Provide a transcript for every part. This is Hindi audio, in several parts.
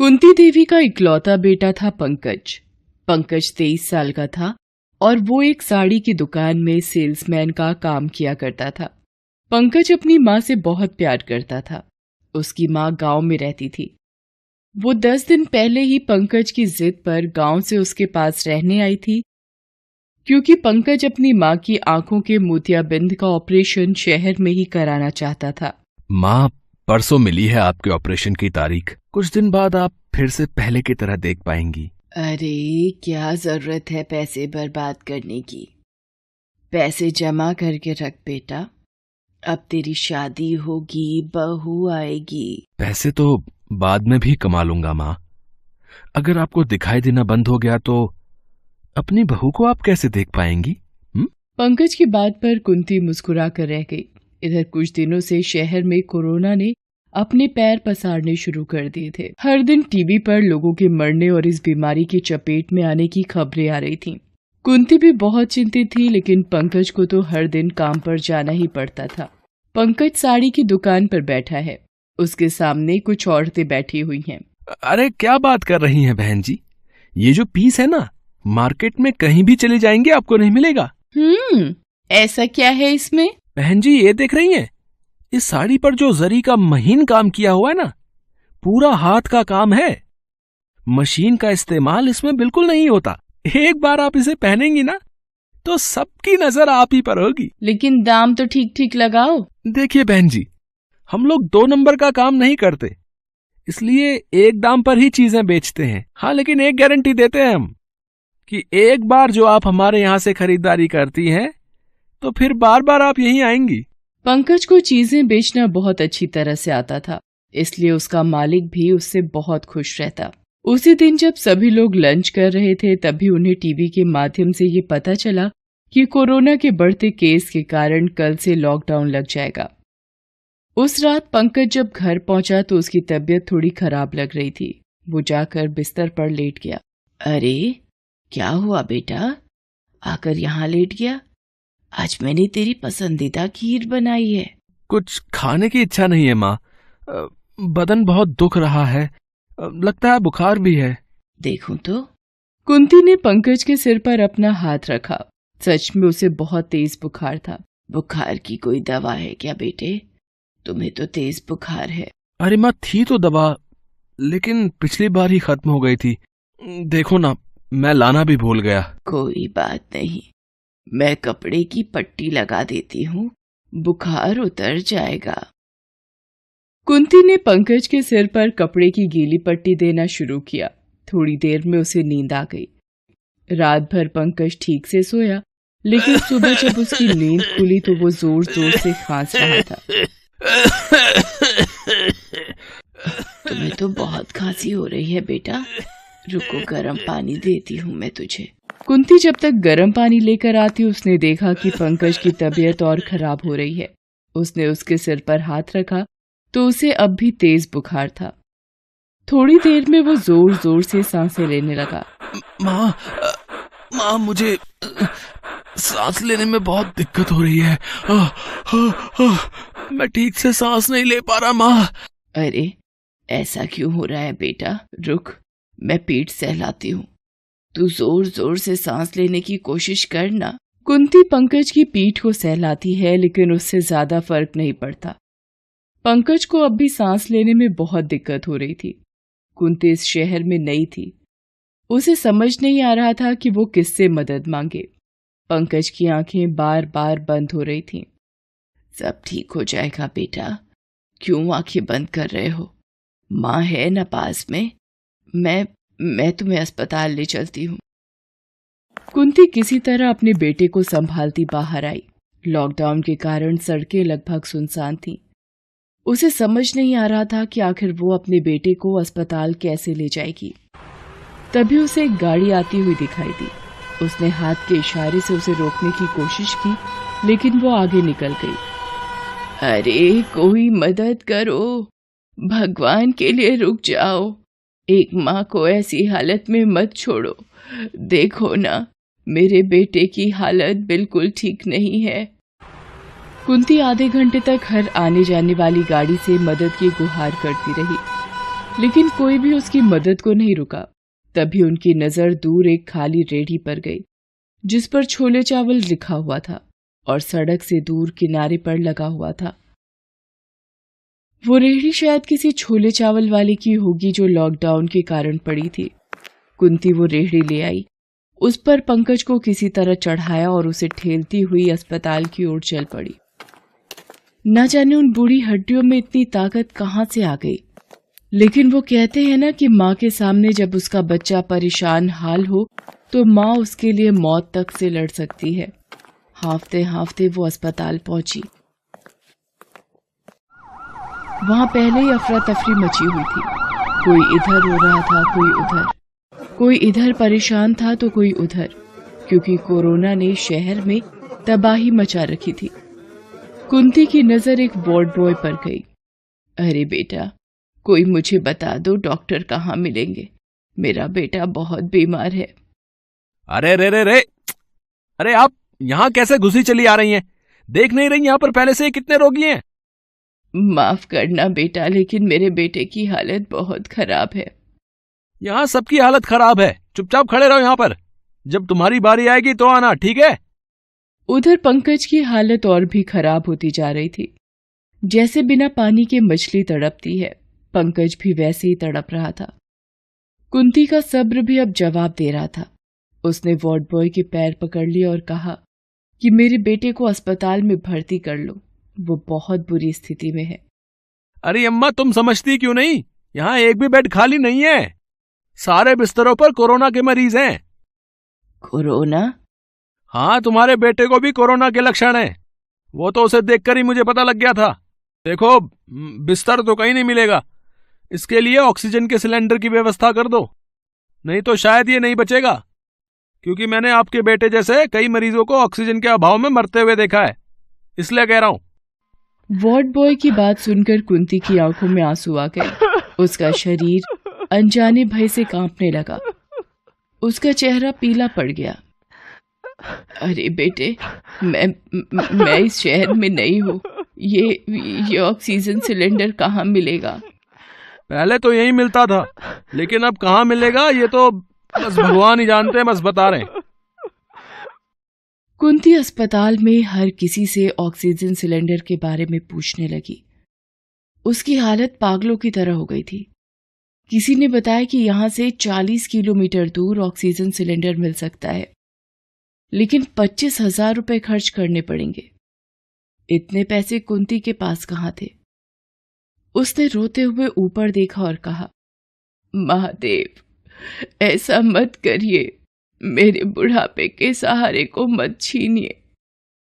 कुंती देवी का इकलौता बेटा था पंकज। पंकज 23 साल का था और वो एक साड़ी की दुकान में सेल्समैन का काम किया करता था। पंकज अपनी माँ से बहुत प्यार करता था। उसकी माँ गांव में रहती थी। वो 10 दिन पहले ही पंकज की जिद पर गांव से उसके पास रहने आई थी, क्योंकि पंकज अपनी माँ की आंखों के मोतियाबिंद का ऑपरेशन शहर में ही कराना चाहता था। माँ, परसों मिली है आपके ऑपरेशन की तारीख। कुछ दिन बाद आप फिर से पहले की तरह देख पाएंगी। अरे क्या जरूरत है पैसे बर्बाद करने की। पैसे जमा करके रख बेटा, अब तेरी शादी होगी, बहू आएगी। पैसे तो बाद में भी कमा लूंगा माँ। अगर आपको दिखाई देना बंद हो गया तो अपनी बहू को आप कैसे देख पाएंगी? पंकज की बात पर कुंती मुस्कुरा कर रह गई। इधर कुछ दिनों से शहर में कोरोना ने अपने पैर पसारने शुरू कर दिए थे। हर दिन टीवी पर लोगों के मरने और इस बीमारी की चपेट में आने की खबरें आ रही थीं। कुंती भी बहुत चिंतित थी, लेकिन पंकज को तो हर दिन काम पर जाना ही पड़ता था। पंकज साड़ी की दुकान पर बैठा है। उसके सामने कुछ औरतें बैठी हुई हैं। अरे क्या बात कर रही हैं बहन जी? ये जो पीस है ना, मार्केट में कहीं भी चले जाएंगे आपको नहीं मिलेगा। ऐसा क्या है इसमें? बहन जी, ये देख रही हैं? इस साड़ी पर जो जरी का महीन काम किया हुआ है ना, पूरा हाथ का काम है। मशीन का इस्तेमाल इसमें बिल्कुल नहीं होता। एक बार आप इसे पहनेंगी ना तो सबकी नजर आप ही पर होगी। लेकिन दाम तो ठीक ठीक लगाओ। देखिए बहन जी, हम लोग 2 नंबर का काम नहीं करते, इसलिए एक दाम पर ही चीजें बेचते हैं। हाँ, लेकिन एक गारंटी देते हैं हम कि एक बार जो आप हमारे यहाँ से खरीदारी करती हैं तो फिर बार बार आप यहीं आएंगी। पंकज को चीजें बेचना बहुत अच्छी तरह से आता था, इसलिए उसका मालिक भी उससे बहुत खुश रहता। उसी दिन जब सभी लोग लंच कर रहे थे, तभी उन्हें टीवी के माध्यम से ये पता चला कि कोरोना के बढ़ते केस के कारण कल से लॉकडाउन लग जाएगा। उस रात पंकज जब घर पहुंचा तो उसकी तबीयत थोड़ी खराब लग रही थी। वो जाकर बिस्तर पर लेट गया। अरे क्या हुआ बेटा, आकर यहाँ लेट गया? आज मैंने तेरी पसंदीदा खीर बनाई है। कुछ खाने की इच्छा नहीं है माँ। बदन बहुत दुख रहा है, लगता है बुखार भी है। देखूं तो। कुंती ने पंकज के सिर पर अपना हाथ रखा। सच में उसे बहुत तेज बुखार था। बुखार की कोई दवा है क्या बेटे? तुम्हें तो तेज बुखार है। अरे माँ, थी तो दवा, लेकिन पिछली बार ही खत्म हो गई थी। देखो ना, मैं लाना भी भूल गया। कोई बात नहीं, मैं कपड़े की पट्टी लगा देती हूँ, बुखार उतर जाएगा। कुंती ने पंकज के सिर पर कपड़े की गीली पट्टी देना शुरू किया। थोड़ी देर में उसे नींद आ गई। रात भर पंकज ठीक से सोया, लेकिन सुबह जब उसकी नींद खुली तो वो जोर जोर से खांस रहा था। तुम्हें तो बहुत खांसी हो रही है बेटा, रुको गर्म पानी देती हूँ मैं तुझे। कुंती जब तक गर्म पानी लेकर आती, उसने देखा कि पंकज की तबीयत और खराब हो रही है। उसने उसके सिर पर हाथ रखा तो उसे अब भी तेज बुखार था। थोड़ी देर में वो जोर जोर से सांसें लेने लगा। माँ, मुझे सांस लेने में बहुत दिक्कत हो रही है। मैं ठीक से सांस नहीं ले पा रहा माँ। अरे ऐसा क्यों हो रहा है बेटा? रुक, मैं पेट सहलाती हूँ, तू जोर जोर से सांस लेने की कोशिश कर ना। कुंती पंकज की पीठ को सहलाती है, लेकिन उससे ज्यादा फर्क नहीं पड़ता। पंकज को अब भी सांस लेने में बहुत दिक्कत हो रही थी। कुंती इस शहर में नई थी। उसे समझ नहीं आ रहा था कि वो किससे मदद मांगे। पंकज की आंखें बार बार बंद हो रही थीं। सब ठीक हो जाएगा बेटा, क्यों आंखें बंद कर रहे हो? माँ है ना पास में, मैं तुम्हें अस्पताल ले चलती हूँ। कुंती किसी तरह अपने बेटे को संभालती बाहर आई। लॉकडाउन के कारण सड़कें लगभग सुनसान थीं। उसे समझ नहीं आ रहा था कि आखिर वो अपने बेटे को अस्पताल कैसे ले जाएगी। तभी उसे एक गाड़ी आती हुई दिखाई दी। उसने हाथ के इशारे से उसे रोकने की कोशिश की, लेकिन वो आगे निकल गई। अरे कोई मदद करो, भगवान के लिए रुक जाओ, एक माँ को ऐसी हालत में मत छोड़ो। देखो ना, मेरे बेटे की हालत बिल्कुल ठीक नहीं है। कुंती आधे घंटे तक हर आने जाने वाली गाड़ी से मदद की गुहार करती रही। लेकिन कोई भी उसकी मदद को नहीं रुका। तभी उनकी नजर दूर एक खाली रेहड़ी पर गई जिस पर छोले चावल लिखा हुआ था और सड़क से दूर किनारे पर लगा हुआ था। वो रेहड़ी शायद किसी छोले चावल वाले की होगी जो लॉकडाउन के कारण पड़ी थी। कुंती वो रेहड़ी ले आई, उस पर पंकज को किसी तरह चढ़ाया और उसे ठेलती हुई अस्पताल की ओर चल पड़ी। न जाने उन बूढ़ी हड्डियों में इतनी ताकत कहाँ से आ गई, लेकिन वो कहते हैं ना कि माँ के सामने जब उसका बच्चा परेशान हाल हो तो माँ उसके लिए मौत तक से लड़ सकती है। हांफते हांफते वो अस्पताल पहुंची। वहां पहले ही अफरा तफरी मची हुई थी। कोई इधर रो रहा था, कोई उधर, कोई इधर परेशान था तो कोई उधर, क्योंकि कोरोना ने शहर में तबाही मचा रखी थी। कुंती की नजर एक वार्ड बॉय पर गई। अरे बेटा, कोई मुझे बता दो डॉक्टर कहाँ मिलेंगे, मेरा बेटा बहुत बीमार है। अरे रे रे रे, अरे आप यहाँ कैसे घुसी चली आ रही हैं? देख नहीं रही यहाँ पर पहले से कितने रोगी हैं? माफ करना बेटा, लेकिन मेरे बेटे की हालत बहुत खराब है। यहाँ सबकी हालत खराब है, चुपचाप खड़े रहो यहाँ पर। जब तुम्हारी बारी आएगी तो आना, ठीक है? उधर पंकज की हालत और भी खराब होती जा रही थी। जैसे बिना पानी के मछली तड़पती है, पंकज भी वैसे ही तड़प रहा था। कुंती का सब्र भी अब जवाब दे रहा था। उसने वार्ड बॉय के पैर पकड़ लिए और कहा कि मेरे बेटे को अस्पताल में भर्ती कर लो, वो बहुत बुरी स्थिति में है। अरे अम्मा, तुम समझती क्यों नहीं? यहाँ एक भी बेड खाली नहीं है। सारे बिस्तरों पर कोरोना के मरीज हैं। कोरोना? हाँ, तुम्हारे बेटे को भी कोरोना के लक्षण हैं। वो तो उसे देखकर ही मुझे पता लग गया था। देखो, बिस्तर तो कहीं नहीं मिलेगा। इसके लिए ऑक्सीजन के सिलेंडर की व्यवस्था कर दो, नहीं तो शायद ये नहीं बचेगा, क्योंकि मैंने आपके बेटे जैसे कई मरीजों को ऑक्सीजन के अभाव में मरते हुए देखा है, इसलिए कह रहा हूं। वार्ड बॉय की बात सुनकर कुंती की आंखों में आंसू आ गए। उसका शरीर अनजाने भय से कांपने लगा। उसका चेहरा पीला पड़ गया। अरे बेटे, मैं इस शहर में नहीं हूँ। ये ऑक्सीजन सिलेंडर कहाँ मिलेगा? पहले तो यही मिलता था, लेकिन अब कहाँ मिलेगा ये तो बस भगवान ही जानते हैं, बस बता रहे हैं। कुंती अस्पताल में हर किसी से ऑक्सीजन सिलेंडर के बारे में पूछने लगी। उसकी हालत पागलों की तरह हो गई थी। किसी ने बताया कि यहाँ से 40 किलोमीटर दूर ऑक्सीजन सिलेंडर मिल सकता है, लेकिन 25,000 रुपए खर्च करने पड़ेंगे। इतने पैसे कुंती के पास कहाँ थे? उसने रोते हुए ऊपर देखा और कहा, महादेव, ऐसा मत करिए, मेरे बुढ़ापे के सहारे को मत छीनिए।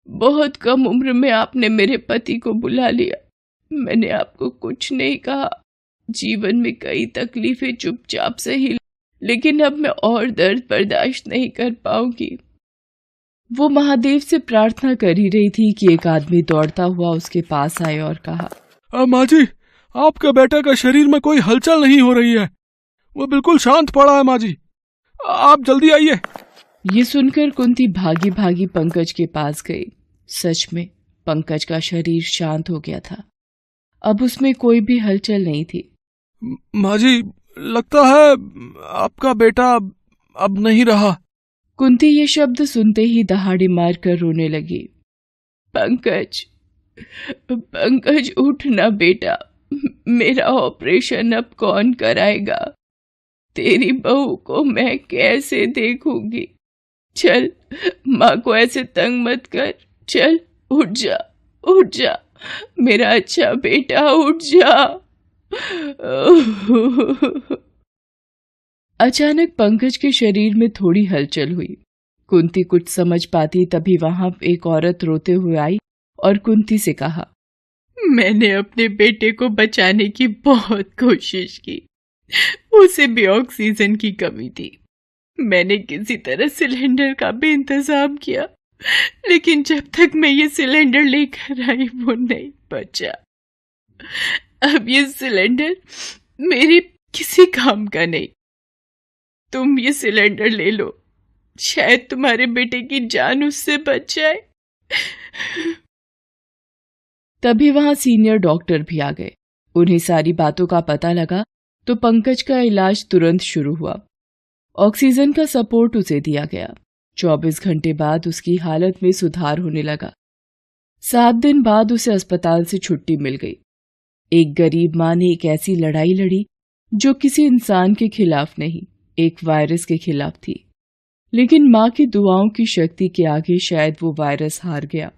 बहुत कम उम्र में आपने मेरे पति को बुला लिया। मैंने आपको कुछ नहीं कहा। जीवन में कई तकलीफें चुपचाप सही, लेकिन अब मैं और दर्द बर्दाश्त नहीं कर पाऊंगी। वो महादेव से प्रार्थना कर ही रही थी कि एक आदमी दौड़ता हुआ उसके पास आए और कहा, माँ जी, आपके बेटे का शरीर में कोई हलचल नहीं हो रही है, वो बिल्कुल शांत पड़ा है। माँ जी, आप जल्दी आइए। ये सुनकर कुंती भागी भागी पंकज के पास गई। सच में पंकज का शरीर शांत हो गया था। अब उसमें कोई भी हलचल नहीं थी। माँ जी, लगता है आपका बेटा अब नहीं रहा। कुंती ये शब्द सुनते ही दहाड़ी मारकर रोने लगी। पंकज, पंकज उठना बेटा, मेरा ऑपरेशन अब कौन कराएगा? तेरी बहू को मैं कैसे देखूंगी? चल, माँ को ऐसे तंग मत कर। चल, उठ जा, उठ जा मेरा अच्छा बेटा, उठ जा। अचानक पंकज के शरीर में थोड़ी हलचल हुई। कुंती कुछ समझ पाती तभी वहां एक औरत रोते हुए आई और कुंती से कहा, मैंने अपने बेटे को बचाने की बहुत कोशिश की, उसे भी ऑक्सीजन की कमी थी। मैंने किसी तरह सिलेंडर का भी इंतजाम किया, लेकिन जब तक मैं ये सिलेंडर लेकर आई वो नहीं बचा। अब ये सिलेंडर मेरे किसी काम का नहीं। तुम ये सिलेंडर ले लो, शायद तुम्हारे बेटे की जान उससे बच जाए। तभी वहां सीनियर डॉक्टर भी आ गए। उन्हें सारी बातों का पता लगा तो पंकज का इलाज तुरंत शुरू हुआ। ऑक्सीजन का सपोर्ट उसे दिया गया। 24 घंटे बाद उसकी हालत में सुधार होने लगा। 7 दिन बाद उसे अस्पताल से छुट्टी मिल गई। एक गरीब मां ने एक ऐसी लड़ाई लड़ी जो किसी इंसान के खिलाफ नहीं, एक वायरस के खिलाफ थी। लेकिन मां की दुआओं की शक्ति के आगे शायद वो वायरस हार गया।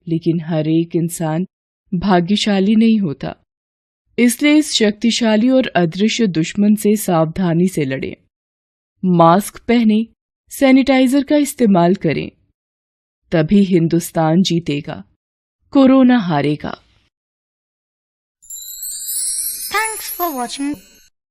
लेकिन हर एक इंसान भाग्यशाली नहीं होता, इसलिए इस शक्तिशाली और अदृश्य दुश्मन से सावधानी से लड़ें। मास्क पहनें, सैनिटाइजर का इस्तेमाल करें, तभी हिंदुस्तान जीतेगा, कोरोना हारेगा। Thanks for watching.